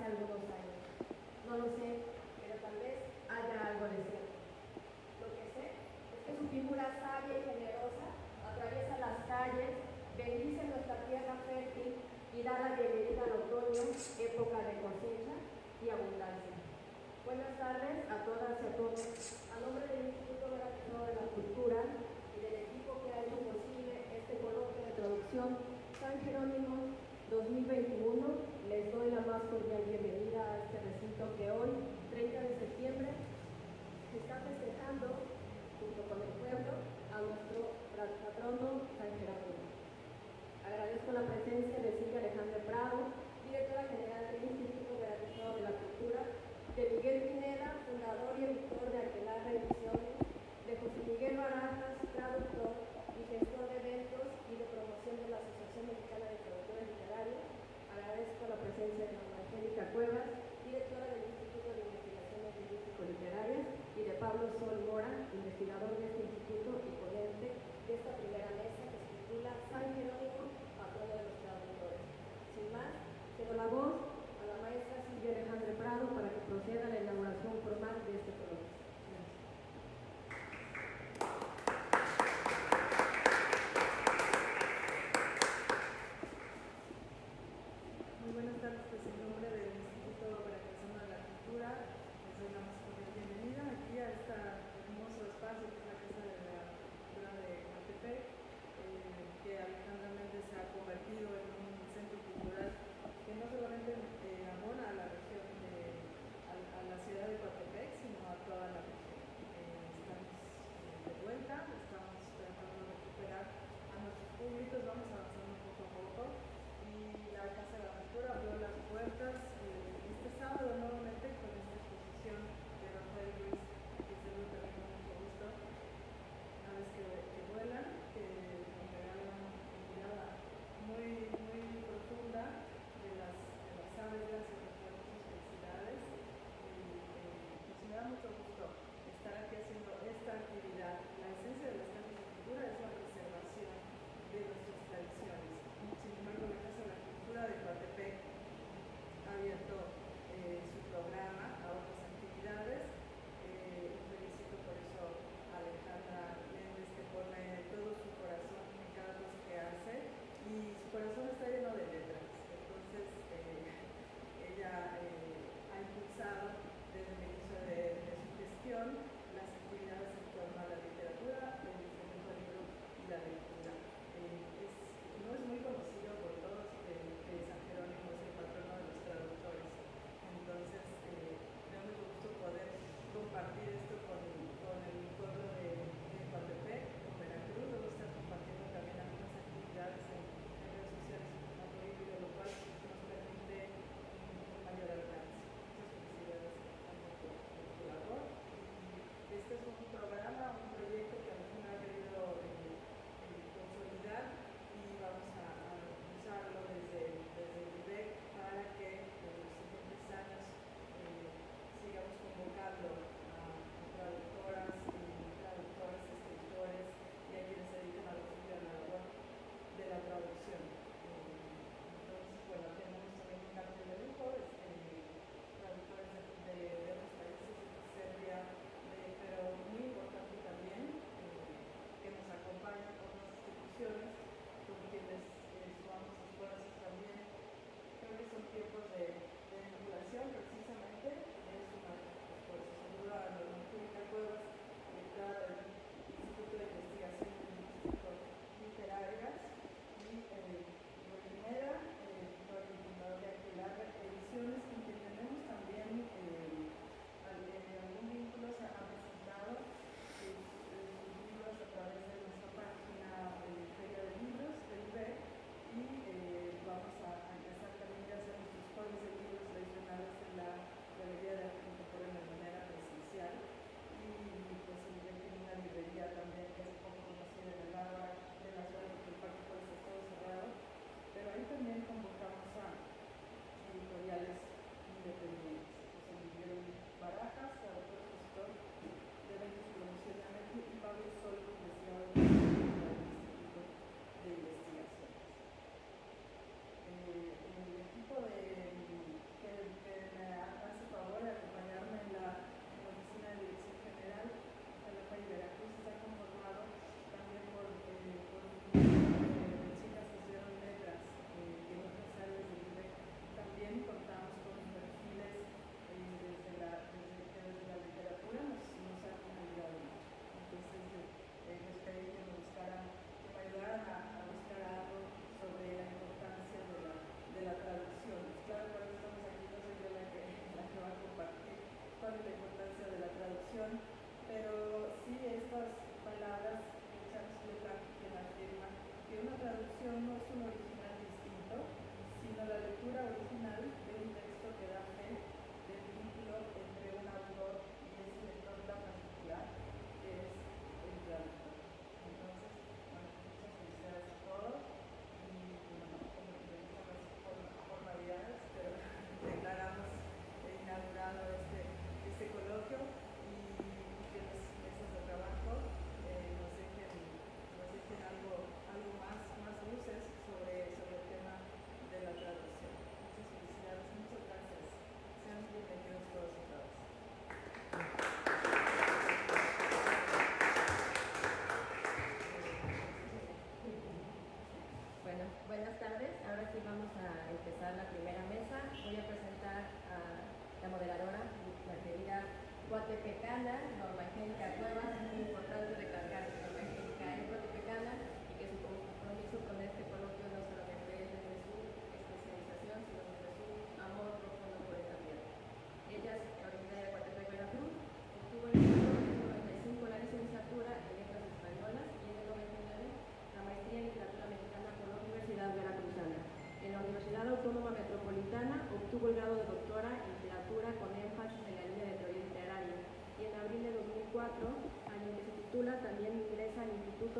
hace algunos años. No lo sé, pero tal vez haya algo de cierto. Lo que sé es que su figura sabia y generosa atraviesa las calles, bendice nuestra tierra fértil y da la bienvenida al otoño, época de cosecha y abundancia. Buenas tardes a todas y a todos. A nombre del Instituto Veracruzano de la Cultura y del equipo que ha hecho posible este coloquio de traducción San Jerónimo 2021, les doy la más cordial bienvenida a este recinto que hoy, 30 de septiembre, está festejando, junto con el pueblo, a nuestro patrono San Jerónimo. Agradezco la presencia de Silvia Alejandra Prado, directora general del Instituto Veracruzano de la Cultura, de Miguel Pineda, fundador y editor de Aquelarre Ediciones, de José Miguel Barajas, traductor y gestor de eventos y de promoción de la Asociación Mexicana de Traductores Literarios. Agradezco la presencia de Norma Angélica Cuevas, directora del Instituto de Investigaciones Lingüístico-Literarias, y de Pablo Sol Mora,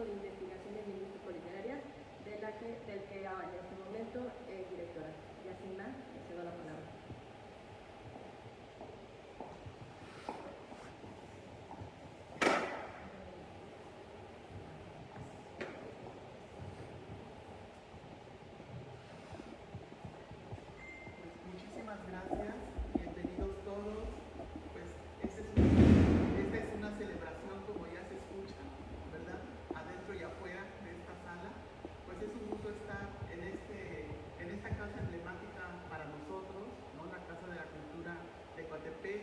de Investigaciones Lingüístico-Literarias, del que en este momento es directora. Y así más, le cedo la palabra. Muchísimas gracias, bienvenidos todos. Pues esta es una celebración, como ya se escucha, ¿verdad? Adentro y afuera de esta sala. Pues es un gusto estar en esta casa emblemática para nosotros, ¿no? La Casa de la Cultura de Coatepec.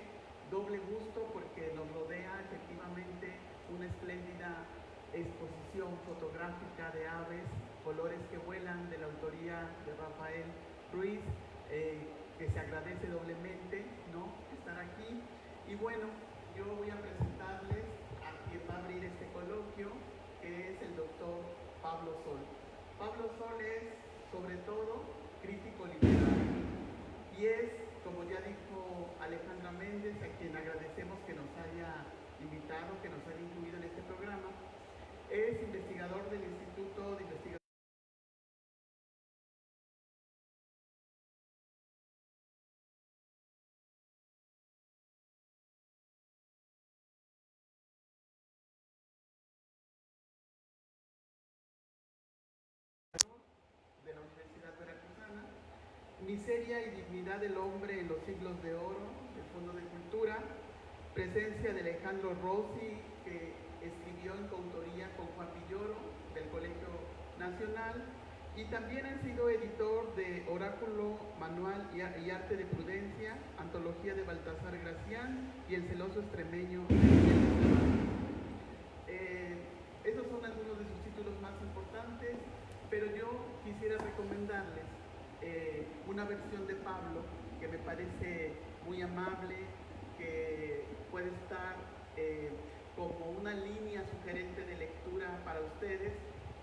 Doble gusto porque nos rodea efectivamente una espléndida exposición fotográfica de aves, colores que vuelan, de la autoría de Rafael Ruiz. Que se agradece doblemente, ¿no?, estar aquí. Y bueno, yo voy a presentarles a quien va a abrir este coloquio, que es el doctor Pablo Sol. Pablo Sol es, sobre todo, crítico literario y es, como ya dijo Alejandra Méndez, a quien agradecemos que nos haya invitado, que nos haya incluido en este programa, es investigador del Instituto de Investigación de la Universidad Veracruzana, Miseria y Dignidad del Hombre en los Siglos de Oro, del Fondo de Cultura, presencia de Alejandro Rossi, que escribió en coautoría con Juan Villoro, del Colegio Nacional, y también ha sido editor de Oráculo, Manual y Arte de Prudencia, antología de Baltasar Gracián y El celoso extremeño. Esos son algunos de sus títulos más importantes, pero yo quisiera recomendarles una versión de Pablo que me parece muy amable, que puede estar como una línea sugerente de lectura para ustedes,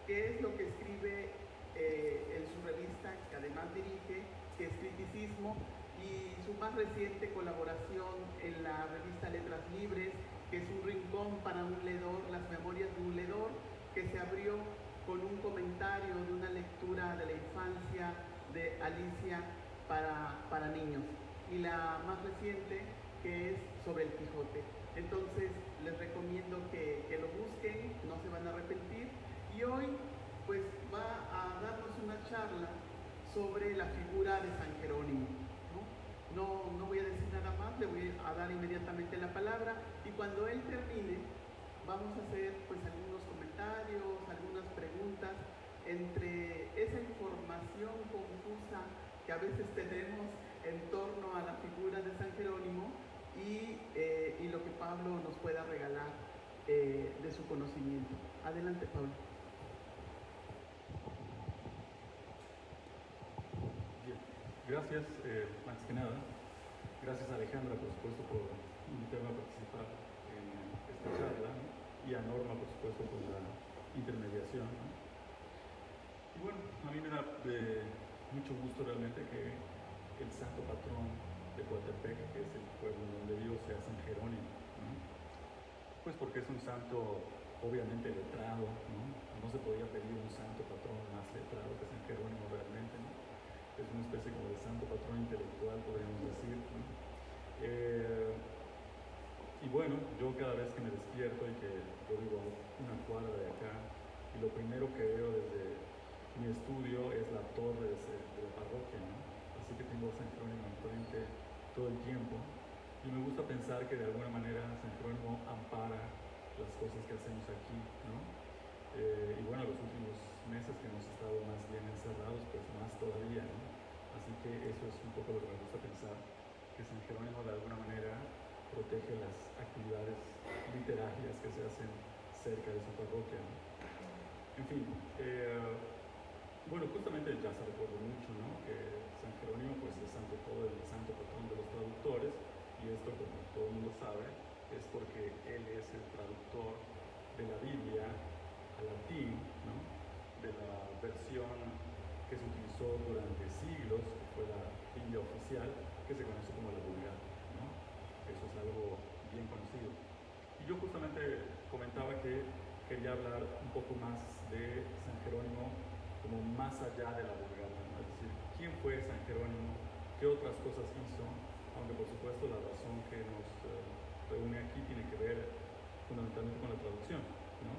que es lo que escribe en su revista, que además dirige, que es Criticismo, y su más reciente colaboración en la revista Letras Libres, que es un rincón para un leedor, las memorias de un leedor, que se abrió con un comentario de una lectura de la infancia de Alicia para niños, y la más reciente, que es sobre el Quijote. Entonces les recomiendo que lo busquen, no se van a arrepentir. Y hoy pues va a darnos una charla sobre la figura de San Jerónimo. No voy a decir nada más, le voy a dar inmediatamente la palabra, y cuando él termine vamos a hacer pues algunos comentarios, algunas preguntas entre esa información confusa que a veces tenemos en torno a la figura de San Jerónimo y lo que Pablo nos pueda regalar de su conocimiento. Adelante, Pablo. Bien, gracias, más que nada. Gracias, Alejandra, por supuesto, por invitarme a participar en esta charla, ¿no? Y a Norma, por supuesto, por la intermediación, ¿no? Y bueno, a mí me da mucho gusto realmente que el santo patrón de Coatepec, que es el pueblo donde vivo, sea San Jerónimo, ¿no? Pues porque es un santo obviamente letrado, ¿no? No se podía pedir un santo patrón más letrado que San Jerónimo realmente, ¿no? Es una especie como de santo patrón intelectual, podríamos decir, ¿no? Y bueno, yo cada vez que me despierto y que yo vivo una cuadra de acá, y lo primero que veo desde mi estudio es la torre de la parroquia, ¿no? Así que tengo a San Jerónimo enfrente todo el tiempo, y me gusta pensar que de alguna manera San Jerónimo ampara las cosas que hacemos aquí, ¿no? Y bueno, los últimos meses que hemos estado más bien encerrados, pues más todavía, ¿no? Así que eso es un poco lo que me gusta pensar, que San Jerónimo de alguna manera protege las actividades literarias que se hacen cerca de su parroquia, ¿no? En fin, bueno, justamente ya se recuerda mucho, ¿no?, que San Jerónimo pues es santo patrón de los traductores, y esto, como todo el mundo sabe, es porque él es el traductor de la Biblia al latín, ¿no?, de la versión que se utilizó durante siglos, que fue la Biblia oficial, que se conoce como la Vulgata, ¿no? Eso es algo bien conocido. Y yo justamente comentaba que quería hablar un poco más de San Jerónimo como más allá de la Vulgata, ¿no? Es decir, ¿quién fue San Jerónimo? ¿Qué otras cosas hizo? Aunque por supuesto la razón que nos reúne aquí tiene que ver fundamentalmente con la traducción, ¿no?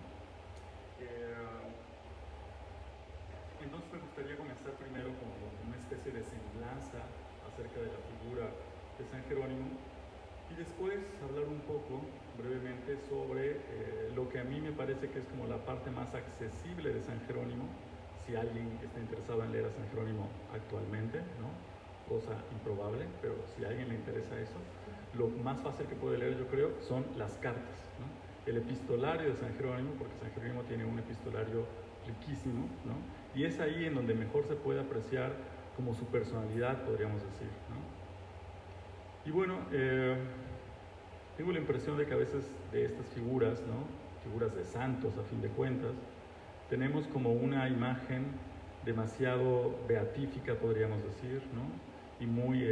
Entonces me gustaría comenzar primero con una especie de semblanza acerca de la figura de San Jerónimo y después hablar un poco brevemente sobre lo que a mí me parece que es como la parte más accesible de San Jerónimo, si alguien está interesado en leer a San Jerónimo actualmente, ¿no? Cosa improbable, pero si a alguien le interesa eso, lo más fácil que puede leer, yo creo, son las cartas, ¿no? El epistolario de San Jerónimo, porque San Jerónimo tiene un epistolario riquísimo, ¿no? Y es ahí en donde mejor se puede apreciar como su personalidad, podríamos decir, ¿no? Y bueno, tengo la impresión de que a veces de estas figuras, ¿no? Figuras de santos a fin de cuentas, tenemos como una imagen demasiado beatífica, podríamos decir, ¿no? Y muy,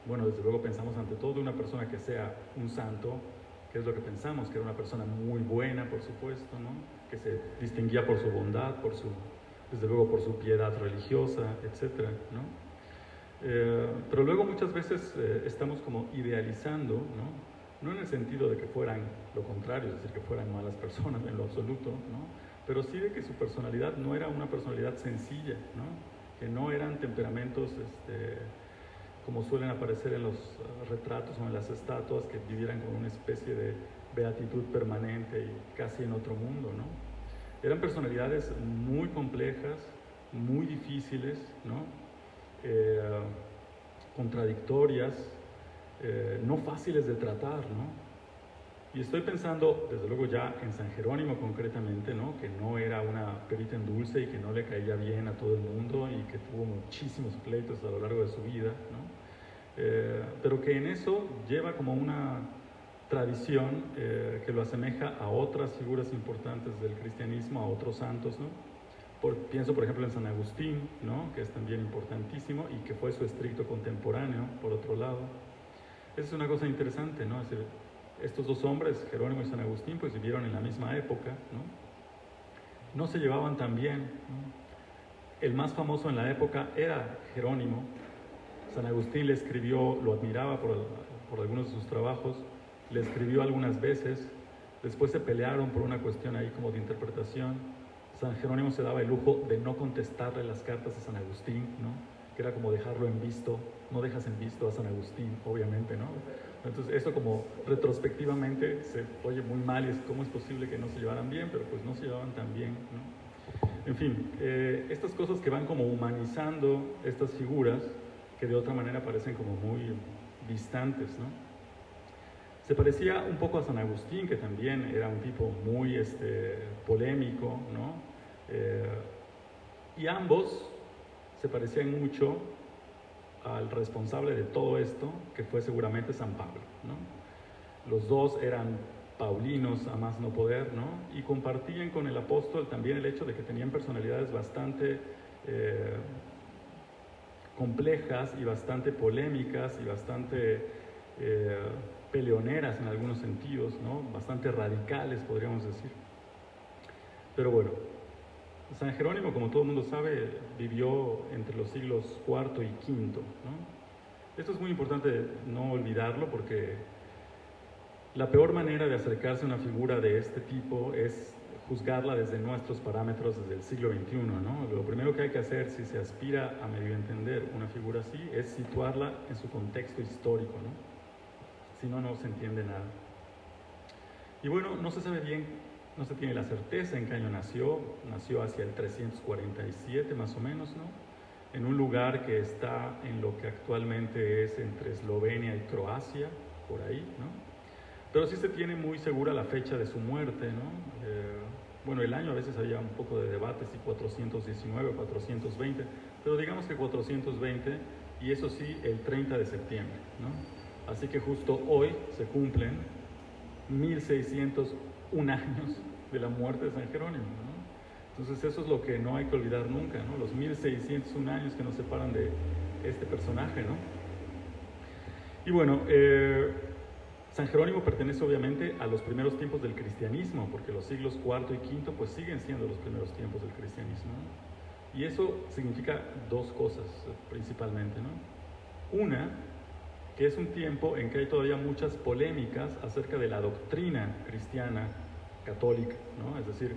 bueno, desde luego pensamos ante todo de una persona que sea un santo, que es lo que pensamos, que era una persona muy buena, por supuesto, ¿no? Que se distinguía por su bondad, desde luego por su piedad religiosa, etcétera, ¿no? Pero luego muchas veces estamos como idealizando, ¿no? No en el sentido de que fueran lo contrario, es decir, que fueran malas personas en lo absoluto, ¿no? Pero sí de que su personalidad no era una personalidad sencilla, ¿no? Que no eran temperamentos como suelen aparecer en los retratos o en las estatuas, que vivieran con una especie de beatitud permanente y casi en otro mundo, ¿no? Eran personalidades muy complejas, muy difíciles, ¿no? Contradictorias, no fáciles de tratar, ¿no? Y estoy pensando, desde luego, ya en San Jerónimo concretamente, ¿no? Que no era una perita en dulce y que no le caía bien a todo el mundo y que tuvo muchísimos pleitos a lo largo de su vida, ¿no? Pero que en eso lleva como una tradición que lo asemeja a otras figuras importantes del cristianismo, a otros santos, ¿no? Pienso, por ejemplo, en San Agustín, ¿no? Que es también importantísimo y que fue su estricto contemporáneo, por otro lado. Esa es una cosa interesante, ¿no? Es decir, estos dos hombres, Jerónimo y San Agustín, pues vivieron en la misma época, ¿no? No se llevaban tan bien, ¿no? El más famoso en la época era Jerónimo. San Agustín le escribió, lo admiraba por algunos de sus trabajos, le escribió algunas veces, después se pelearon por una cuestión ahí como de interpretación. San Jerónimo se daba el lujo de no contestarle las cartas a San Agustín, ¿no? Que era como dejarlo en visto, no dejas en visto a San Agustín, obviamente, ¿no? Entonces eso como retrospectivamente se oye muy mal y es cómo es posible que no se llevaran bien, pero pues no se llevaban tan bien, ¿no? En fin, estas cosas que van como humanizando estas figuras que de otra manera parecen como muy distantes, ¿no? Se parecía un poco a San Agustín, que también era un tipo muy polémico, ¿no? Y ambos se parecían mucho al responsable de todo esto, que fue seguramente San Pablo, ¿no? Los dos eran paulinos a más no poder, ¿no? Y compartían con el apóstol también el hecho de que tenían personalidades bastante complejas y bastante polémicas y bastante peleoneras en algunos sentidos, ¿no? Bastante radicales, podríamos decir. Pero bueno, San Jerónimo, como todo el mundo sabe, vivió entre los siglos IV y V, ¿no? Esto es muy importante no olvidarlo porque la peor manera de acercarse a una figura de este tipo es juzgarla desde nuestros parámetros desde el siglo XXI, ¿no? Lo primero que hay que hacer si se aspira a medio entender una figura así es situarla en su contexto histórico, ¿no? Si no, no se entiende nada. Y bueno, no se sabe bien, no se tiene la certeza en qué año nació hacia el 347 más o menos, ¿no? En un lugar que está en lo que actualmente es entre Eslovenia y Croacia, por ahí, ¿no? Pero sí se tiene muy segura la fecha de su muerte, ¿no? Bueno, el año a veces había un poco de debate si 419 o 420, pero digamos que 420, y eso sí, el 30 de septiembre, ¿no? Así que justo hoy se cumplen 1601 años de la muerte de San Jerónimo, ¿no? Entonces eso es lo que no hay que olvidar nunca, ¿no? Los 1601 años que nos separan de este personaje, ¿no? Y bueno, San Jerónimo pertenece obviamente a los primeros tiempos del cristianismo, porque los siglos IV y V pues siguen siendo los primeros tiempos del cristianismo, ¿no? Y eso significa dos cosas principalmente, ¿no? Una, que es un tiempo en que hay todavía muchas polémicas acerca de la doctrina cristiana católica, ¿no? Es decir,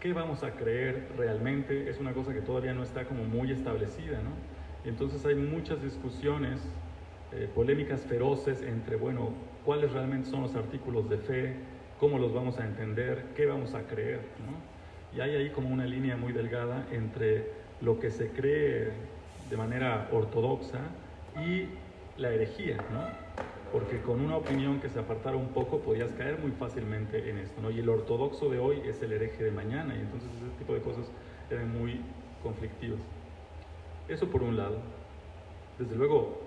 ¿qué vamos a creer realmente? Es una cosa que todavía no está como muy establecida, ¿no? Y entonces hay muchas discusiones, polémicas feroces entre, bueno, cuáles realmente son los artículos de fe, cómo los vamos a entender, qué vamos a creer, ¿no? Y hay ahí como una línea muy delgada entre lo que se cree de manera ortodoxa y la herejía, ¿no? Porque con una opinión que se apartara un poco podías caer muy fácilmente en esto, ¿no? Y el ortodoxo de hoy es el hereje de mañana, y entonces ese tipo de cosas eran muy conflictivas. Eso por un lado. Desde luego,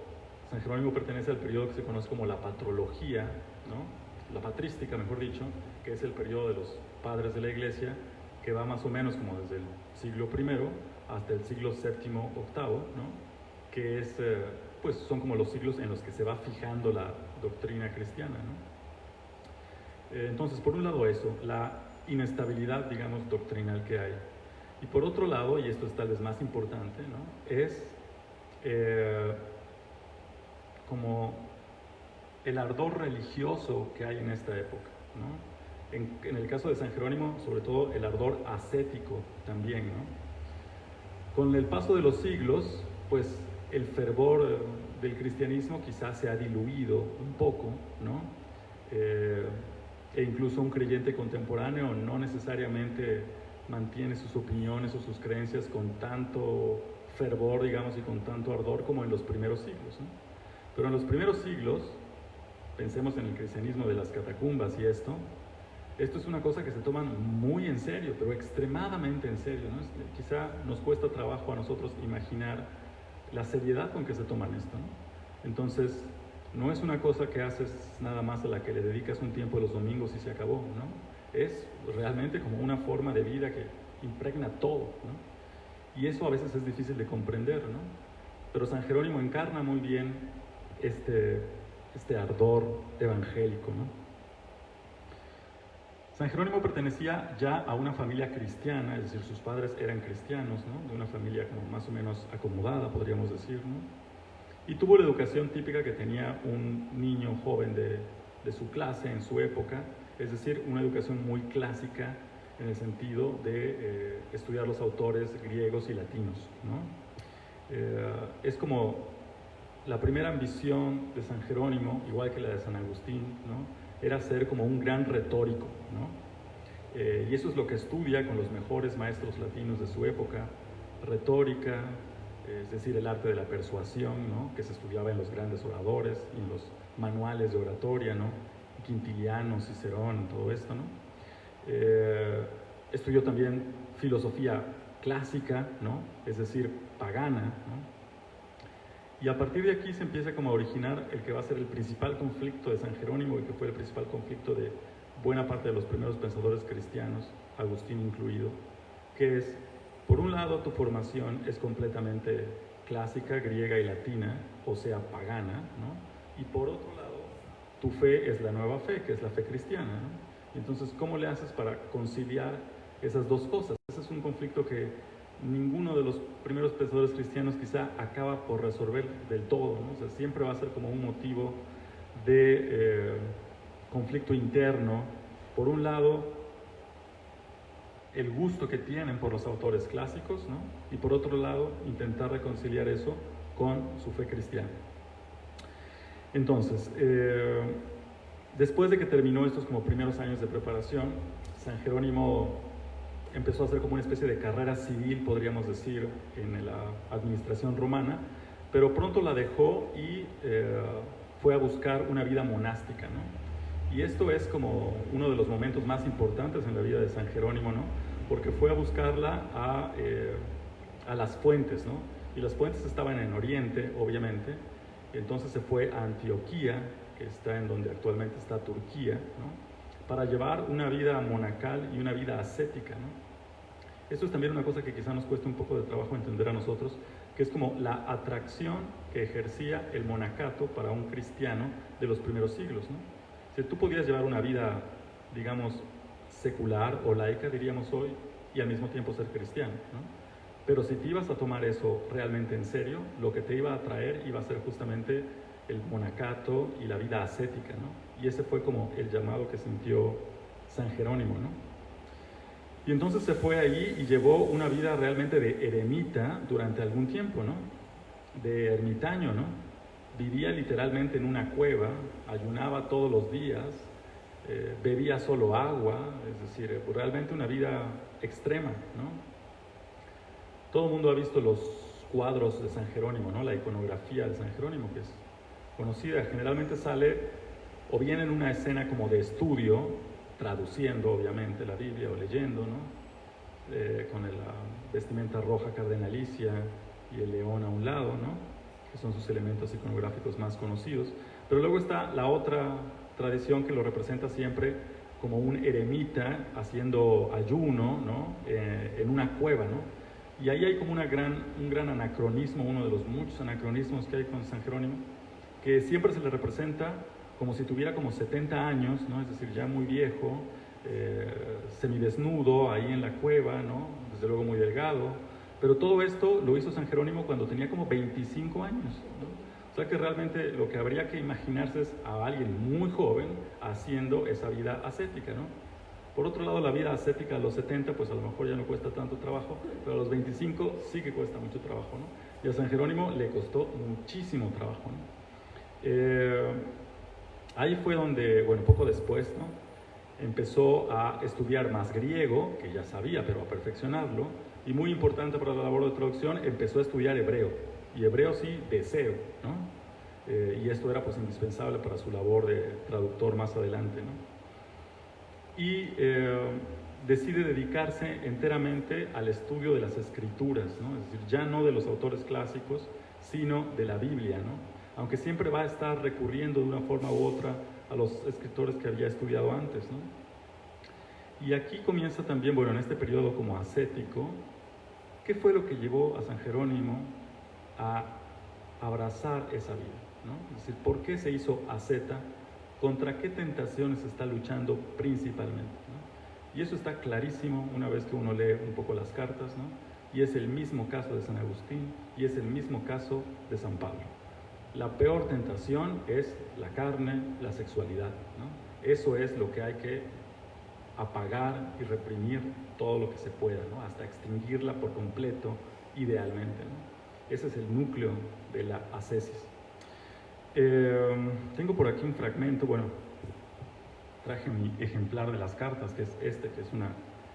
San Jerónimo pertenece al periodo que se conoce como la patrología, ¿no? La patrística, mejor dicho, que es el periodo de los padres de la Iglesia, que va más o menos como desde el siglo I hasta el siglo VII, VIII, ¿no? Que es, pues son como los siglos en los que se va fijando la doctrina cristiana, ¿no? Entonces, por un lado eso, la inestabilidad, digamos, doctrinal que hay. Y por otro lado, y esto es tal vez más importante, ¿no? Es como el ardor religioso que hay en esta época, ¿no? En el caso de San Jerónimo, sobre todo el ardor ascético también, ¿no? Con el paso de los siglos, pues el fervor del cristianismo quizás se ha diluido un poco, ¿no? E incluso un creyente contemporáneo no necesariamente mantiene sus opiniones o sus creencias con tanto fervor, digamos, y con tanto ardor como en los primeros siglos, ¿no? Pero en los primeros siglos, pensemos en el cristianismo de las catacumbas y esto es una cosa que se toman muy en serio, pero extremadamente en serio, ¿no? Quizá nos cuesta trabajo a nosotros imaginar la seriedad con que se toman esto, ¿no? Entonces, no es una cosa que haces nada más a la que le dedicas un tiempo los domingos y se acabó, ¿no? Es realmente como una forma de vida que impregna todo, ¿no? Y eso a veces es difícil de comprender, ¿no? Pero San Jerónimo encarna muy bien este ardor evangélico, ¿no? San Jerónimo pertenecía ya a una familia cristiana, es decir, sus padres eran cristianos, ¿no? De una familia como más o menos acomodada, podríamos decir, ¿no? Y tuvo la educación típica que tenía un niño joven de su clase en su época, es decir, una educación muy clásica en el sentido de estudiar los autores griegos y latinos, ¿no? Es como la primera ambición de San Jerónimo, igual que la de San Agustín, ¿no? Era ser como un gran retórico, ¿no? Y eso es lo que estudia con los mejores maestros latinos de su época, retórica, es decir, el arte de la persuasión, ¿no? Que se estudiaba en los grandes oradores y en los manuales de oratoria, ¿no? Quintiliano, Cicerón, todo esto, ¿no? Estudió también filosofía clásica, ¿no? Es decir, pagana, ¿no? Y a partir de aquí se empieza como a originar el que va a ser el principal conflicto de San Jerónimo y que fue el principal conflicto de buena parte de los primeros pensadores cristianos, Agustín incluido, que es, por un lado, tu formación es completamente clásica, griega y latina, o sea, pagana, ¿no? Y por otro lado, tu fe es la nueva fe, que es la fe cristiana, ¿no? Y entonces, ¿cómo le haces para conciliar esas dos cosas? Ese es un conflicto que ninguno de los primeros pensadores cristianos quizá acaba por resolver del todo, ¿no? O sea, siempre va a ser como un motivo de conflicto interno. Por un lado, el gusto que tienen por los autores clásicos, ¿no? Y por otro lado, intentar reconciliar eso con su fe cristiana. Entonces, después de que terminó estos como primeros años de preparación, San Jerónimo empezó a hacer como una especie de carrera civil, podríamos decir, en la administración romana, pero pronto la dejó y fue a buscar una vida monástica, ¿no? Y esto es como uno de los momentos más importantes en la vida de San Jerónimo, ¿no? Porque fue a buscarla a las fuentes, ¿no? Y las fuentes estaban en Oriente, obviamente. Entonces se fue a Antioquía, que está en donde actualmente está Turquía, ¿no? Para llevar una vida monacal y una vida ascética, ¿no? Esto es también una cosa que quizá nos cuesta un poco de trabajo entender a nosotros, que es como la atracción que ejercía el monacato para un cristiano de los primeros siglos, ¿no? que tú podías llevar una vida, digamos, secular o laica, diríamos hoy, y al mismo tiempo ser cristiano, ¿no? Pero si te ibas a tomar eso realmente en serio, lo que te iba a traer iba a ser justamente el monacato y la vida ascética, ¿no? Y ese fue como el llamado que sintió San Jerónimo, ¿no? Y entonces se fue ahí y llevó una vida realmente de eremita durante algún tiempo, ¿no? De ermitaño, ¿no? Vivía literalmente en una cueva, ayunaba todos los días, bebía solo agua, es decir, realmente una vida extrema, ¿no? Todo el mundo ha visto los cuadros de San Jerónimo, ¿no? La iconografía de San Jerónimo, que es conocida, generalmente sale o bien en una escena como de estudio, traduciendo obviamente la Biblia o leyendo, ¿no? Con la vestimenta roja cardenalicia y el león a un lado, ¿no? Que son sus elementos iconográficos más conocidos. Pero luego está la otra tradición que lo representa siempre como un eremita haciendo ayuno, ¿no? En una cueva, ¿no? Y ahí hay como un gran anacronismo, uno de los muchos anacronismos que hay con San Jerónimo, que siempre se le representa como si tuviera como 70 años, ¿no? Es decir, ya muy viejo, semidesnudo, ahí en la cueva, ¿no? Desde luego muy delgado. Pero todo esto lo hizo San Jerónimo cuando tenía como 25 años, ¿no? O sea que realmente lo que habría que imaginarse es a alguien muy joven haciendo esa vida ascética, ¿no? Por otro lado, la vida ascética a los 70, pues a lo mejor ya no cuesta tanto trabajo, pero a los 25 sí que cuesta mucho trabajo, ¿no? Y a San Jerónimo le costó muchísimo trabajo, ¿no? Ahí fue donde, bueno, poco después, ¿no? Empezó a estudiar más griego, que ya sabía, pero a perfeccionarlo, y muy importante para la labor de traducción, empezó a estudiar hebreo, y hebreo sí, deseo, ¿no? Y esto era pues indispensable para su labor de traductor más adelante, ¿no? Y decide dedicarse enteramente al estudio de las escrituras, ¿no? Es decir, ya no de los autores clásicos, sino de la Biblia, ¿no? Aunque siempre va a estar recurriendo de una forma u otra a los escritores que había estudiado antes, ¿no? Y aquí comienza también, bueno, en este periodo como ascético, ¿qué fue lo que llevó a San Jerónimo a abrazar esa vida, ¿no? Es decir, ¿por qué se hizo asceta? ¿Contra qué tentaciones está luchando principalmente, ¿no? Y eso está clarísimo una vez que uno lee un poco las cartas, ¿no? Y es el mismo caso de San Agustín y es el mismo caso de San Pablo. La peor tentación es la carne, la sexualidad, ¿no? Eso es lo que hay que apagar y reprimir todo lo que se pueda, ¿no? Hasta extinguirla por completo, idealmente, ¿no? Ese es el núcleo de la ascesis. Tengo por aquí un fragmento, bueno, traje mi ejemplar de las cartas, que es este, que es una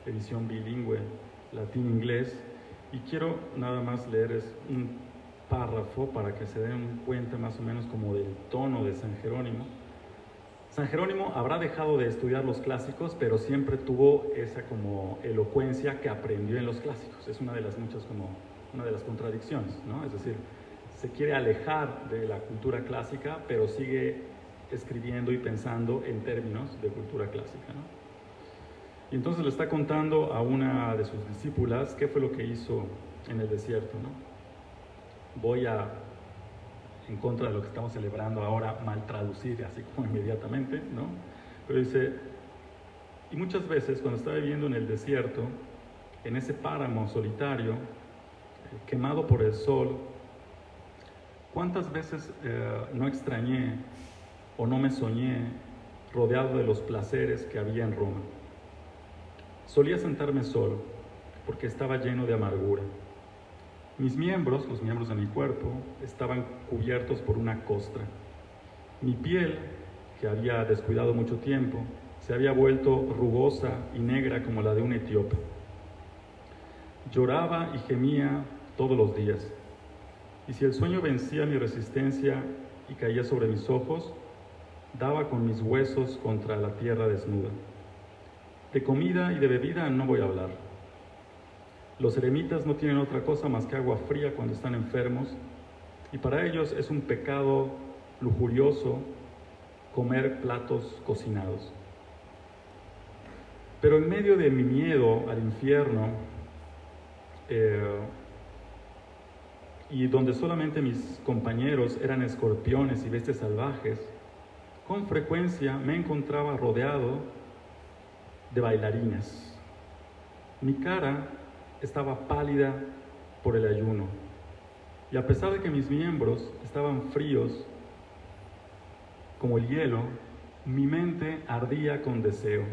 edición bilingüe, latín-inglés, y quiero nada más leerles un párrafo para que se den cuenta más o menos como del tono de San Jerónimo. San Jerónimo habrá dejado de estudiar los clásicos, pero siempre tuvo esa como elocuencia que aprendió en los clásicos. Es una de las muchas como, una de las contradicciones, ¿no? Es decir, se quiere alejar de la cultura clásica, pero sigue escribiendo y pensando en términos de cultura clásica, ¿no? Y entonces le está contando a una de sus discípulas qué fue lo que hizo en el desierto, ¿no? Voy a, en contra de lo que estamos celebrando ahora, mal traducir así como inmediatamente, ¿no? Pero dice, y muchas veces cuando estaba viviendo en el desierto, en ese páramo solitario, quemado por el sol, ¿cuántas veces no extrañé o no me soñé rodeado de los placeres que había en Roma? Solía sentarme solo porque estaba lleno de amargura. Mis miembros, los miembros de mi cuerpo, estaban cubiertos por una costra. Mi piel, que había descuidado mucho tiempo, se había vuelto rugosa y negra como la de un etíope. Lloraba y gemía todos los días. Y si el sueño vencía mi resistencia y caía sobre mis ojos, daba con mis huesos contra la tierra desnuda. De comida y de bebida no voy a hablar. Los eremitas no tienen otra cosa más que agua fría cuando están enfermos, y para ellos es un pecado lujurioso comer platos cocinados. Pero en medio de mi miedo al infierno, y donde solamente mis compañeros eran escorpiones y bestias salvajes, con frecuencia me encontraba rodeado de bailarines. Mi cara estaba pálida por el ayuno, y a pesar de que mis miembros estaban fríos como el hielo, mi mente ardía con deseo,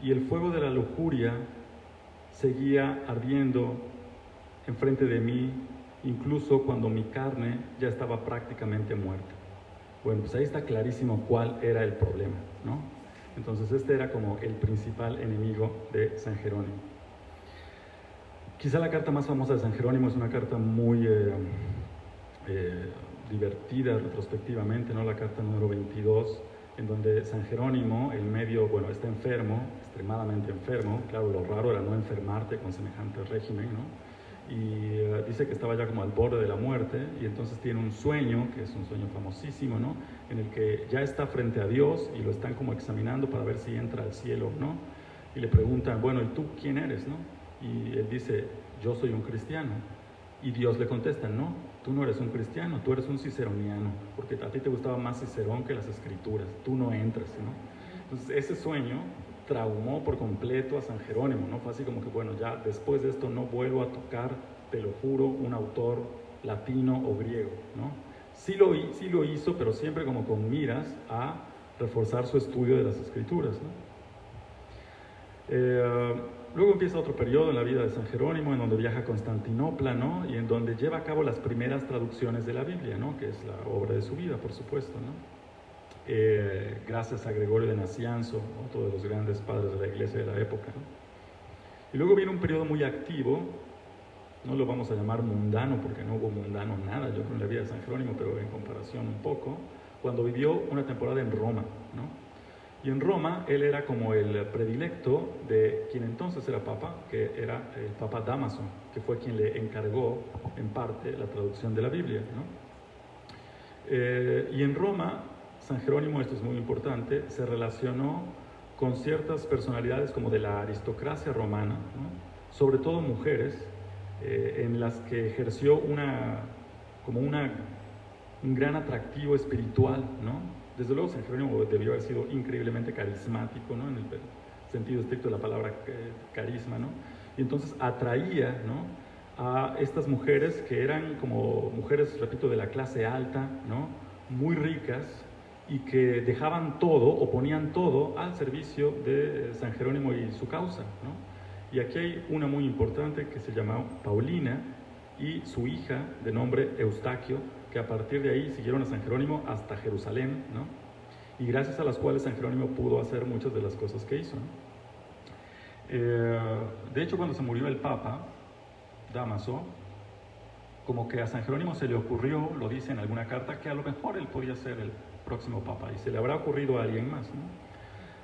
y el fuego de la lujuria seguía ardiendo enfrente de mí, incluso cuando mi carne ya estaba prácticamente muerta. Bueno, pues ahí está clarísimo cuál era el problema, ¿no? Entonces este era como el principal enemigo de San Jerónimo. Quizá la carta más famosa de San Jerónimo es una carta muy divertida retrospectivamente, ¿no? La carta número 22, en donde San Jerónimo, el medio, bueno, está enfermo, extremadamente enfermo. Claro, lo raro era no enfermarte con semejante régimen, ¿no? Y dice que estaba ya como al borde de la muerte, y entonces tiene un sueño, que es un sueño famosísimo, ¿no? En el que ya está frente a Dios y lo están como examinando para ver si entra al cielo o no. Y le preguntan, bueno, ¿y tú quién eres, no? Y él dice, yo soy un cristiano. Y Dios le contesta, no, tú no eres un cristiano, tú eres un ciceroniano, porque a ti te gustaba más Cicerón que las escrituras, tú no entras, ¿no? Entonces ese sueño traumó por completo a San Jerónimo, ¿no? Fue así como que, bueno, ya después de esto no vuelvo a tocar, te lo juro, un autor latino o griego, ¿no? Sí lo hizo, pero siempre como con miras a reforzar su estudio de las escrituras, ¿no? Luego empieza otro periodo en la vida de San Jerónimo, en donde viaja a Constantinopla, ¿no? Y en donde lleva a cabo las primeras traducciones de la Biblia, ¿no? Que es la obra de su vida, por supuesto, ¿no? Gracias a Gregorio de Nacianzo, otro de los grandes padres de la iglesia de la época, ¿no? Y luego viene un periodo muy activo, no lo vamos a llamar mundano, porque no hubo mundano nada, yo creo, en la vida de San Jerónimo, pero en comparación un poco, cuando vivió una temporada en Roma, ¿no? Y en Roma él era como el predilecto de quien entonces era papa, que era el papa Dámaso, que fue quien le encargó en parte la traducción de la Biblia, ¿no? Y en Roma, San Jerónimo, esto es muy importante, se relacionó con ciertas personalidades como de la aristocracia romana, ¿no? Sobre todo mujeres, en las que ejerció un gran atractivo espiritual, ¿no? Desde luego San Jerónimo debió haber sido increíblemente carismático, ¿no? En el sentido estricto de la palabra carisma, ¿no? Y entonces atraía, ¿no?, a estas mujeres que eran como mujeres, repito, de la clase alta, ¿no?, muy ricas, y que dejaban todo o ponían todo al servicio de San Jerónimo y su causa, ¿no? Y aquí hay una muy importante que se llama Paulina y su hija de nombre Eustaquio, que a partir de ahí siguieron a San Jerónimo hasta Jerusalén, ¿no? Y gracias a las cuales San Jerónimo pudo hacer muchas de las cosas que hizo, ¿no? De hecho, cuando se murió el Papa Dámaso, como que a San Jerónimo se le ocurrió, lo dice en alguna carta, que a lo mejor él podía ser el próximo Papa, y se le habrá ocurrido a alguien más, ¿no?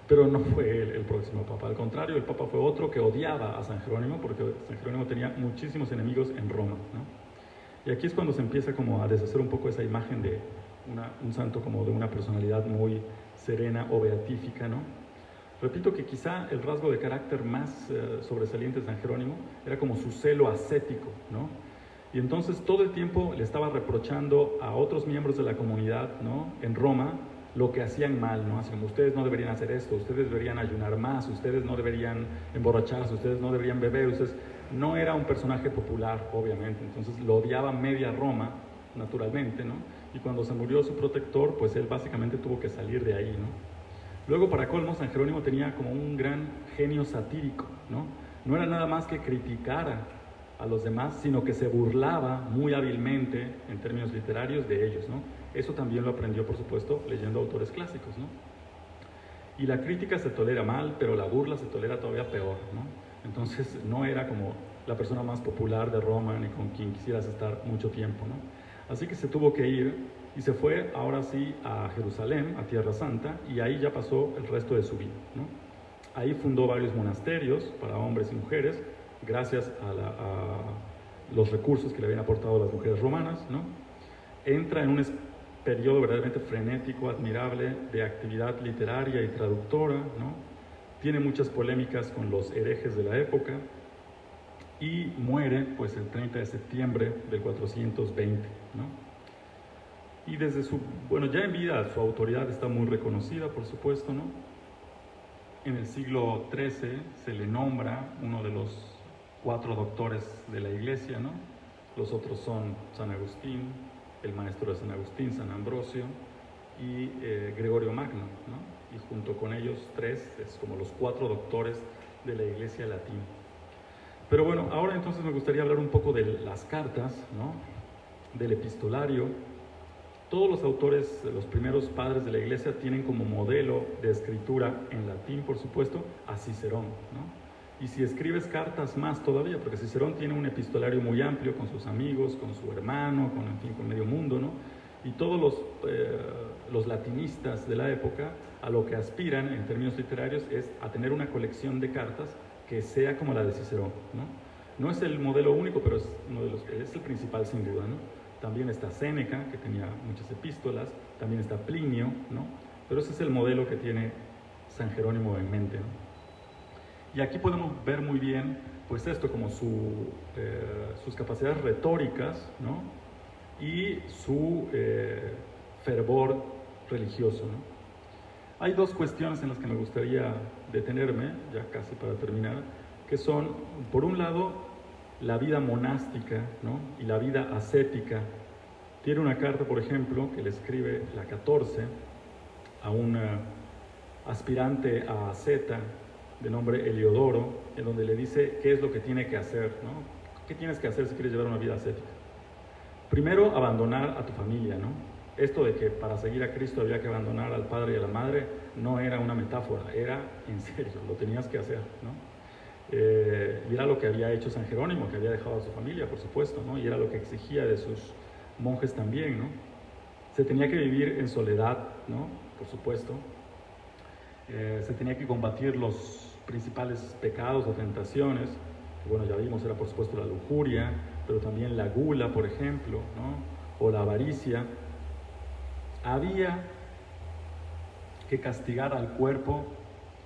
Pero no fue él el próximo Papa, al contrario, el Papa fue otro que odiaba a San Jerónimo, porque San Jerónimo tenía muchísimos enemigos en Roma, ¿no? Y aquí es cuando se empieza como a deshacer un poco esa imagen de un santo como de una personalidad muy serena o beatífica, ¿no? Repito que quizá el rasgo de carácter más sobresaliente de San Jerónimo era como su celo ascético, ¿no? Y entonces todo el tiempo le estaba reprochando a otros miembros de la comunidad, ¿no?, en Roma, lo que hacían mal, ¿no? Así como, ustedes no deberían hacer esto, ustedes deberían ayunar más, ustedes no deberían emborracharse, ustedes no deberían beber, ustedes... No era un personaje popular, obviamente, entonces lo odiaba media Roma, naturalmente, ¿no? Y cuando se murió su protector, pues él básicamente tuvo que salir de ahí, ¿no? Luego, para colmo, San Jerónimo tenía como un gran genio satírico, ¿no? No era nada más que criticara a los demás, sino que se burlaba muy hábilmente, en términos literarios, de ellos, ¿no? Eso también lo aprendió, por supuesto, leyendo autores clásicos, ¿no? Y la crítica se tolera mal, pero la burla se tolera todavía peor, ¿no? Entonces no era como la persona más popular de Roma, ni con quien quisieras estar mucho tiempo, ¿no? Así que se tuvo que ir, y se fue ahora sí a Jerusalén, a Tierra Santa, y ahí ya pasó el resto de su vida, ¿no? Ahí fundó varios monasterios para hombres y mujeres, gracias a los recursos que le habían aportado las mujeres romanas, ¿no? Entra en un periodo verdaderamente frenético, admirable, de actividad literaria y traductora, ¿no? Tiene muchas polémicas con los herejes de la época y muere pues el 30 de septiembre del 420, ¿no? Y desde ya en vida su autoridad está muy reconocida, por supuesto, ¿no? En el siglo XIII se le nombra uno de los 4 doctores de la Iglesia, ¿no? Los otros son San Agustín, el maestro de San Agustín, San Ambrosio y Gregorio Magno, ¿no? Y junto con ellos 3 es como los 4 doctores de la Iglesia latina. Pero bueno, ahora entonces me gustaría hablar un poco de las cartas, ¿no? Del epistolario. Todos los autores, los primeros padres de la Iglesia, tienen como modelo de escritura en latín, por supuesto, a Cicerón, ¿no? Y si escribes cartas, más todavía, porque Cicerón tiene un epistolario muy amplio con sus amigos, con su hermano, con medio mundo, ¿no? Y todos los latinistas de la época a lo que aspiran en términos literarios es a tener una colección de cartas que sea como la de Cicerón, ¿no? No es el modelo único, pero es el principal sin duda, ¿no? También está Séneca, que tenía muchas epístolas, también está Plinio, ¿no? Pero ese es el modelo que tiene San Jerónimo en mente, ¿no? Y aquí podemos ver muy bien, pues esto, como sus capacidades retóricas, ¿no? Y su fervor religioso, ¿no? Hay 2 cuestiones en las que me gustaría detenerme, ya casi para terminar, que son, por un lado, la vida monástica, ¿no? Y la vida ascética. Tiene una carta, por ejemplo, que le escribe la 14 a un aspirante a asceta de nombre Heliodoro, en donde le dice qué es lo que tiene que hacer, ¿no? ¿Qué tienes que hacer si quieres llevar una vida ascética? Primero, abandonar a tu familia, ¿no? Esto de que para seguir a Cristo había que abandonar al padre y a la madre no era una metáfora, era en serio, lo tenías que hacer, ¿no? Y era lo que había hecho San Jerónimo, que había dejado a su familia, por supuesto, ¿no? Y era lo que exigía de sus monjes también, ¿no? Se tenía que vivir en soledad, ¿no? Por supuesto. Se tenía que combatir los principales pecados o tentaciones, que bueno, ya vimos, era por supuesto la lujuria, pero también la gula, por ejemplo, ¿no? O la avaricia. Había que castigar al cuerpo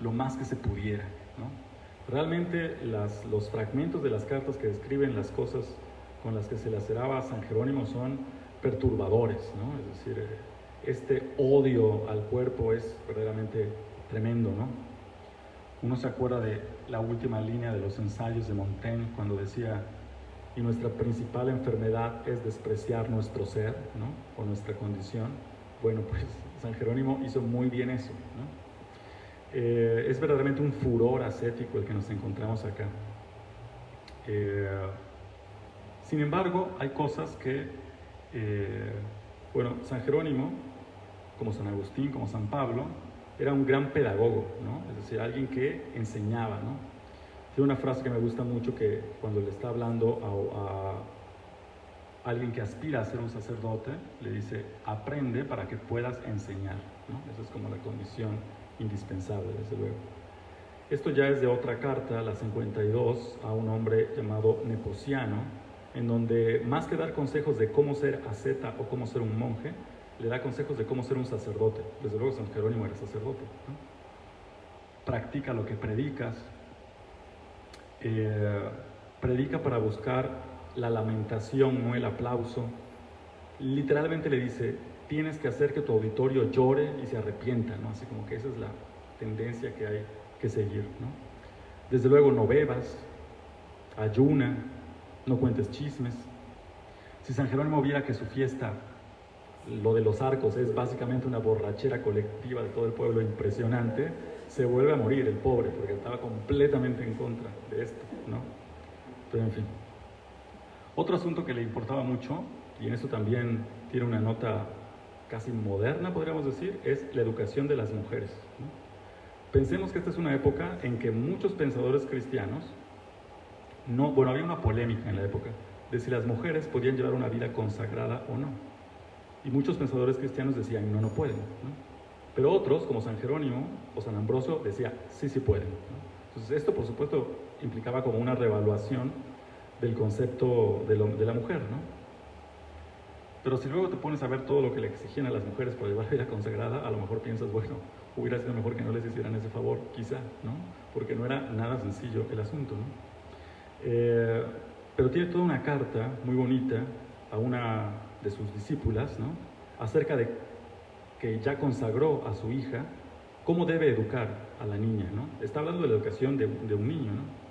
lo más que se pudiera, ¿no? Realmente los fragmentos de las cartas que describen las cosas con las que se laceraba a San Jerónimo son perturbadores, ¿no? Es decir, este odio al cuerpo es verdaderamente tremendo, ¿no? Uno se acuerda de la última línea de los ensayos de Montaigne cuando decía: y nuestra principal enfermedad es despreciar nuestro ser, ¿no? O nuestra condición. Bueno, pues San Jerónimo hizo muy bien eso, ¿no? Es verdaderamente un furor ascético el que nos encontramos acá. Sin embargo, hay cosas que, San Jerónimo, como San Agustín, como San Pablo, era un gran pedagogo, ¿no? Es decir, alguien que enseñaba, ¿no? Tiene una frase que me gusta mucho, que cuando le está hablando a alguien que aspira a ser un sacerdote, le dice: aprende para que puedas enseñar, ¿no? Esa es como la condición indispensable, desde luego. Esto ya es de otra carta, la 52, a un hombre llamado Nepociano, en donde más que dar consejos de cómo ser asceta o cómo ser un monje, le da consejos de cómo ser un sacerdote. Desde luego San Jerónimo era sacerdote, ¿no? Practica lo que predicas. Predica para buscar la lamentación, no el aplauso. Literalmente le dice: tienes que hacer que tu auditorio llore y se arrepienta, ¿no? Así como que esa es la tendencia que hay que seguir, ¿no? Desde luego, no bebas, ayuna, no cuentes chismes. Si San Jerónimo viera que su fiesta, lo de los arcos, es básicamente una borrachera colectiva de todo el pueblo impresionante, se vuelve a morir el pobre, porque estaba completamente en contra de esto, ¿no? Pero en fin. Otro asunto que le importaba mucho, y en eso también tiene una nota casi moderna, podríamos decir, es la educación de las mujeres, ¿no? Pensemos que esta es una época en que muchos pensadores cristianos, había una polémica en la época de si las mujeres podían llevar una vida consagrada o no. Y muchos pensadores cristianos decían: no pueden, ¿no? Pero otros, como San Jerónimo o San Ambrosio, decían: sí pueden, ¿no? Entonces esto, por supuesto, implicaba como una reevaluación del concepto de la mujer, ¿no? Pero si luego te pones a ver todo lo que le exigían a las mujeres por llevar vida consagrada, a lo mejor piensas: bueno, hubiera sido mejor que no les hicieran ese favor, quizá, ¿no? Porque no era nada sencillo el asunto, ¿no? Pero tiene toda una carta muy bonita a una de sus discípulas, ¿no? acerca de que ya consagró a su hija, cómo debe educar a la niña, ¿no? Está hablando de la educación de un niño, ¿no?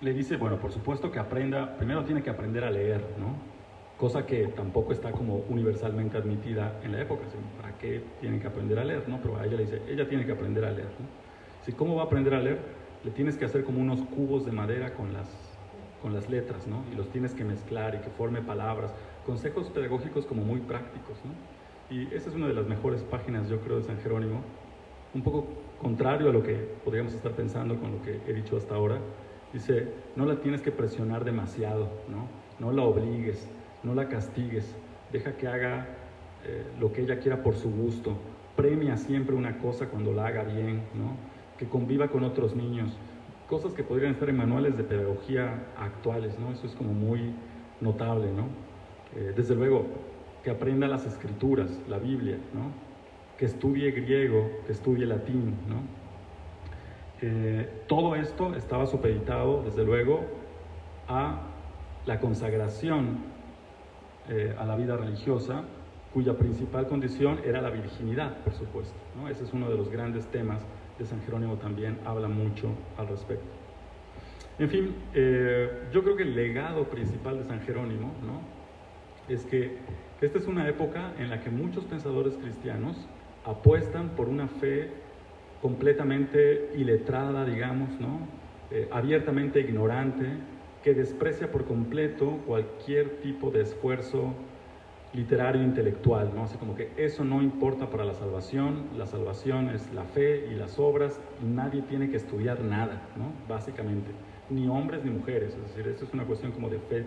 Le dice, bueno, por supuesto que aprenda, primero tiene que aprender a leer, ¿no? Cosa que tampoco está como universalmente admitida en la época, ¿sí? ¿Para qué tienen que aprender a leer, no? Pero a ella le dice, ella tiene que aprender a leer, ¿no? ¿Sí? ¿Cómo va a aprender a leer? Le tienes que hacer como unos cubos de madera con las letras, ¿no? Y los tienes que mezclar y que forme palabras, consejos pedagógicos como muy prácticos, ¿no? Y esa es una de las mejores páginas, yo creo, de San Jerónimo, un poco contrario a lo que podríamos estar pensando con lo que he dicho hasta ahora. Dice, no la tienes que presionar demasiado, ¿no? No la obligues, no la castigues, deja que haga lo que ella quiera por su gusto, premia siempre una cosa cuando la haga bien, ¿no? Que conviva con otros niños, cosas que podrían estar en manuales de pedagogía actuales, ¿no? Eso es como muy notable, ¿no? Desde luego, que aprenda las escrituras, la Biblia, ¿no? Que estudie griego, que estudie latín, ¿no? Todo esto estaba supeditado, desde luego, a la consagración a la vida religiosa, cuya principal condición era la virginidad, por supuesto, ¿no? Ese es uno de los grandes temas de San Jerónimo, también habla mucho al respecto. En fin, yo creo que el legado principal de San Jerónimo, ¿no? Es que esta es una época en la que muchos pensadores cristianos apuestan por una fe completamente iletrada, digamos, ¿no? Abiertamente ignorante, que desprecia por completo cualquier tipo de esfuerzo literario intelectual, ¿no? Así como que eso no importa para la salvación es la fe y las obras, y nadie tiene que estudiar nada, ¿no? Básicamente, ni hombres ni mujeres, es decir, esto es una cuestión como de fe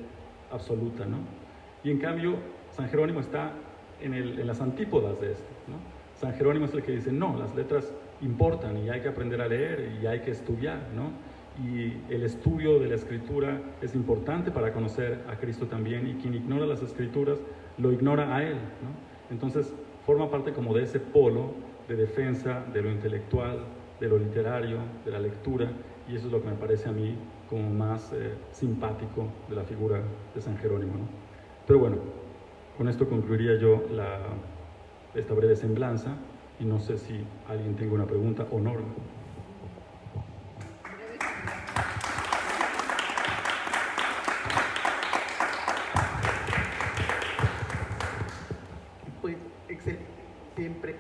absoluta, ¿no? Y en cambio, San Jerónimo está en las antípodas de esto, ¿no? San Jerónimo es el que dice, no, las letras importan y hay que aprender a leer y hay que estudiar, ¿no? Y el estudio de la Escritura es importante para conocer a Cristo también, y quien ignora las Escrituras lo ignora a Él, ¿no? Entonces forma parte como de ese polo de defensa de lo intelectual, de lo literario, de la lectura, y eso es lo que me parece a mí como más simpático de la figura de San Jerónimo, ¿no? Pero bueno, con esto concluiría yo esta breve semblanza, y no sé si alguien tenga una pregunta o no. Pues excelente, siempre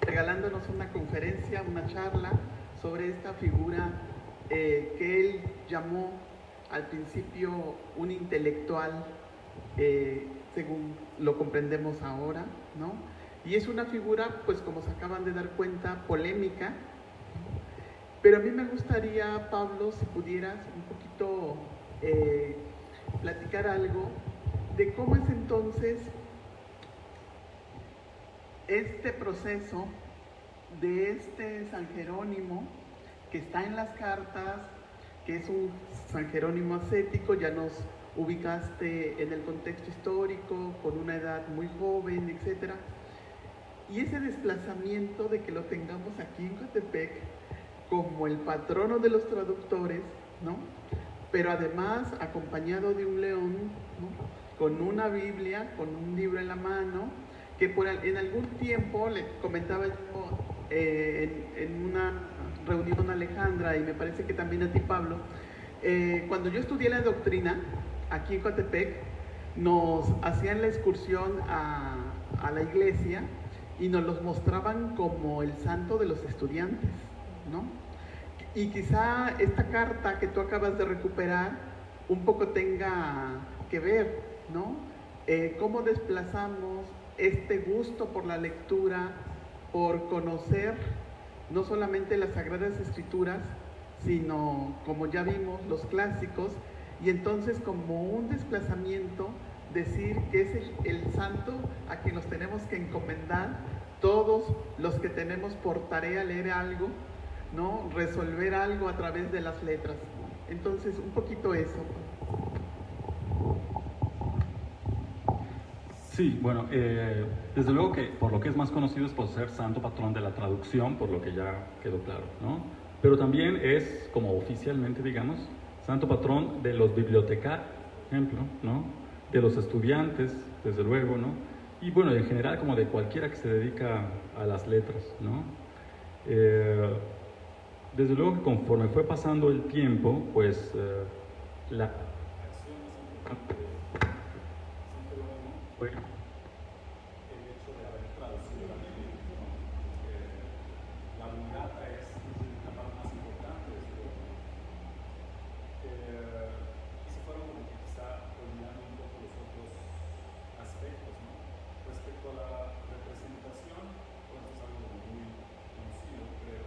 regalándonos una conferencia, una charla sobre esta figura que él llamó al principio un intelectual, según lo comprendemos ahora, ¿no? Y es una figura, pues como se acaban de dar cuenta, polémica, pero a mí me gustaría, Pablo, si pudieras un poquito platicar algo de cómo es entonces este proceso de este San Jerónimo que está en las cartas, que es un San Jerónimo ascético. Ya nos ubicaste en el contexto histórico, con una edad muy joven, etc. Y ese desplazamiento de que lo tengamos aquí en Coatepec como el patrono de los traductores, ¿no? Pero además acompañado de un león, ¿no? Con una Biblia, con un libro en la mano, que en algún tiempo, le comentaba yo en una reunión a Alejandra, y me parece que también a ti, Pablo, cuando yo estudié la doctrina aquí en Coatepec, nos hacían la excursión a la iglesia y nos los mostraban como el santo de los estudiantes, ¿no? Y quizá esta carta que tú acabas de recuperar un poco tenga que ver, ¿no? Cómo desplazamos este gusto por la lectura, por conocer no solamente las Sagradas Escrituras, sino, como ya vimos, los clásicos, y entonces como un desplazamiento decir que es el santo a quien nos tenemos que encomendar todos los que tenemos por tarea leer algo, ¿no? Resolver algo a través de las letras. Entonces, un poquito eso. Sí, bueno, desde luego que por lo que es más conocido es por ser santo patrón de la traducción, por lo que ya quedó claro, ¿no? Pero también es, como oficialmente, digamos, santo patrón de los ejemplo, ¿no? De los estudiantes, desde luego, ¿no? Y bueno, en general como de cualquiera que se dedica a las letras, ¿no? Desde luego que conforme fue pasando el tiempo, pues la acción más importante de fue el hecho de haber traducido la Biblia, ¿no? La Vulgata es la parte más importante de su obra. Y se fueron como que quizá olvidando un poco los otros aspectos, ¿no? Respecto a la representación, pues es algo muy conocido, creo.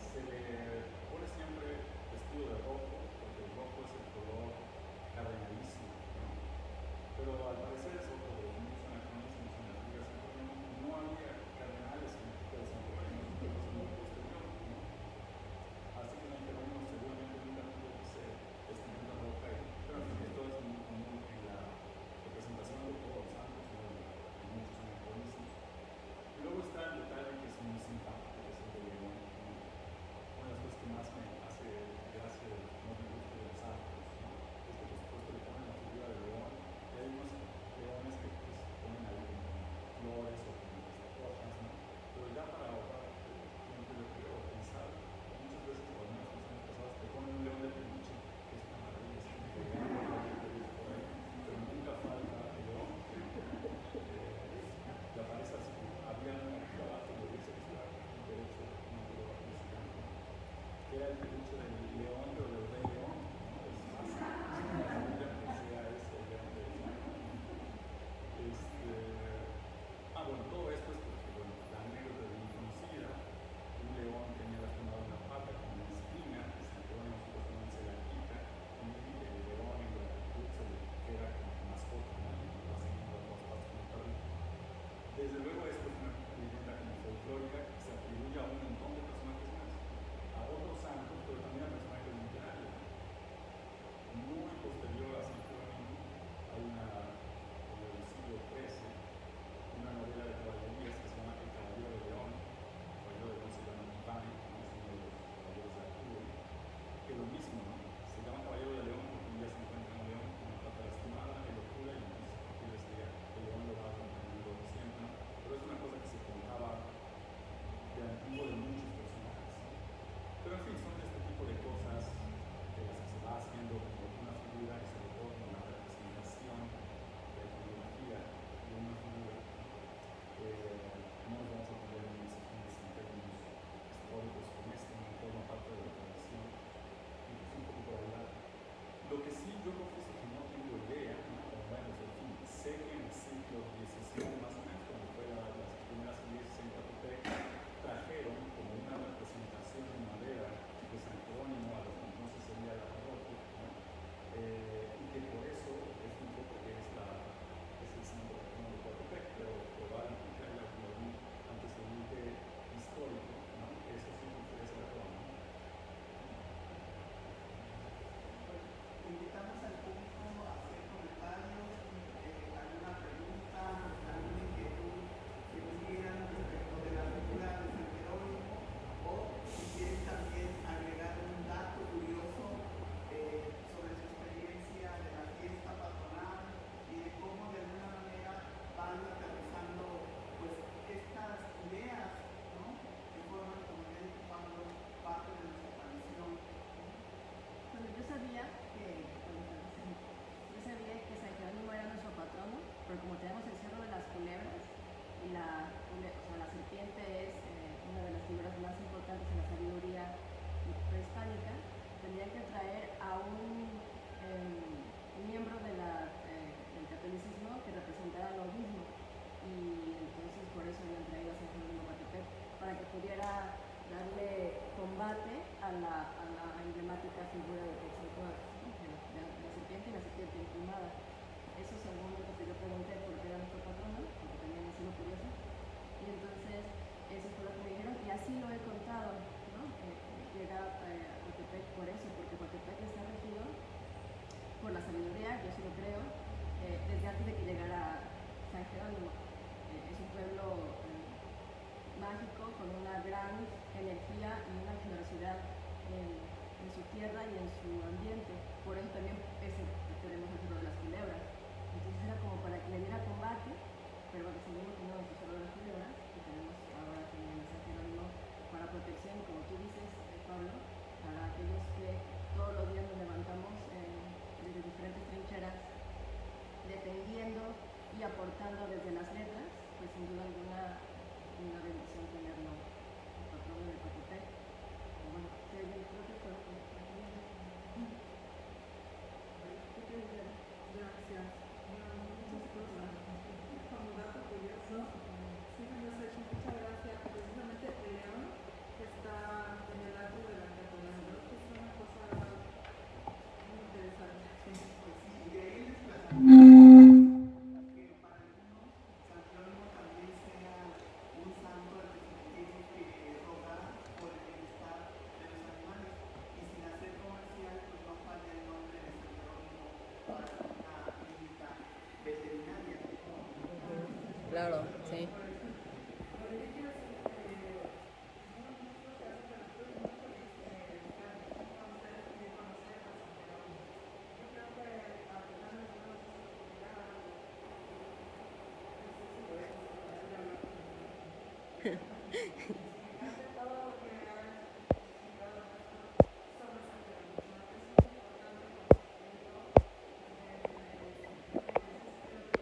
Se le pone siempre vestido de rojo, porque el rojo es el color cardenalísimo, ¿no? Pero al parecer es otro de los muchos anacronismos en las ligas de San Jerónimo. No había cardenales en el tipo de San Jerónimo, es una cosa muy posterior, ¿no? Así que San Jerónimo seguramente nunca tuvo que ser vestimenta roja, pero en fin, esto es muy común en la representación de todos los santos, ¿no? En muchos anacronismos. Y luego está el detalle que es muy simpático, que es el de León, ¿no? Una de las cosas que más me hace gracia de no me gusta de los santos, ¿no? Es que por supuesto le ponen la figura de León, y hay unos leones que pues, ponen ahí como flores o como hojas, ¿no? Pero ya para ahorrar tiempo, yo creo, pensar, muchas veces, o al menos en los años pasados, te ponen un león de peluche, que es una maravilla, es un león por ahí, pero nunca falta el león que aparece así, había un trabajo de dice que está en derecho, no me acuerdo mexicano, que era el peluche del león, pero del rey león, ¿no? Es más, la familia que sea ese león de león. Bueno, todo esto es porque, bueno, la anécdota de inconocida, un león tenía lastimado una pata con una espina, que San Jerónimo supuestamente se la quita, y el león en gratitud se le queda como mascota, ¿no? Y va siguiendo los pasos como perrito. Desde luego esto es una leyenda como folclórica que se atribuye a un montón de personajes más, a otros santos, pero también a personajes literarios. Muy posterior a San Jerónimo hay una, como del siglo XIII, una novela de caballerías que se llama El Caballero de León. El Caballero de León se llama Montaigne, ¿no? Es uno de los caballeros de Arturo, que lo mismo, ¿no? Se llama Caballero de León porque un día se encuentra un león con una pata lastimada, él lo cura y entonces a partir de ese día el león lo va acompañando siempre, ¿no? Pero es una cosa que se contaba de antiguo de muchos personajes, ¿no? Pero en fin, son este tipo de cosas de las que se va haciendo como una figura y sobre todo con la representación de la iconografía de una figura. No nos vamos a poner en exigentes en términos históricos con esto, no forma parte de la tradición, y pues un poco por ahí va. Lo que sí yo confieso que no tengo idea, ¿no? Bueno, en fin, sé que en el siglo XVII más o menos, cuando fue las primeras iglesias en Coatepec, trajeron como una representación en madera de San Jerónimo a lo que entonces sería la parroquia, ¿no? Y que por eso es un poco que es el santo patrono de Coatepec, pero probablemente hay algún antecedente histórico, ¿no? Que eso sí me interesa la forma, ¿no? Invitamos al público a hacer comentarios, alguna pregunta, alguna inquietud que tuvieran respecto de la figura de San Jerónimo, o si quieren también agregar un dato curioso sobre su experiencia de la fiesta patronal y de cómo de alguna manera van aterrizando pues estas ideas, ¿no? Que forman, como ya dijo Pablo, parte de nuestra tradición. Bueno, yo sabía que San Jerónimo era nuestro patrono, pero como tenemos el Cerro de las Culebras, y la serpiente es una de las figuras más importantes en la sabiduría prehispánica, tendrían que traer a un miembro del catolicismo que representara lo mismo. Y entonces por eso habían traído a San Jerónimo Coatepec, para que pudiera darle combate a la emblemática figura de Quetzalcóatl, ¿no? La serpiente y la serpiente emplumada. Eso según lo que yo pregunté porque era nuestro patrono, porque también es algo curioso. Y entonces eso fue lo que me dijeron y así lo he contado, ¿no? Llega a Coatepec por eso, porque Coatepec está regido por la sabiduría, yo sí lo creo, desde antes de que llegara San Jerónimo. Es un pueblo mágico con una gran energía y una generosidad en en su tierra y en su ambiente. Por eso también tenemos el cerro de las culebras. Entonces era como para que le diera combate, pero bueno, seguimos teniendo nuestro cerro de las culebras, que tenemos ahora también en San Jerónimo para protección, como tú dices, Pablo, para aquellos que todos los días nos levantamos desde diferentes trincheras, defendiendo y aportando desde las letras, pues sin duda alguna una bendición tenerlo el patrón del Ecatepec. Bueno, creo que fue lo que Gracias. Muchas cosas. Como dato curioso, sí me nos ha hecho mucha gracia. Precisamente el león está en el atrio de la catedral, ¿no? Que es una cosa muy interesante. Y de ahí el desplazamiento, que para algunos San Jerónimo también sea un santo al que se tiene que rogar por el bienestar de los animales. Y sin hacer comercial, pues no falla el nombre de San Jerónimo para una clínica veterinaria. Claro, sí.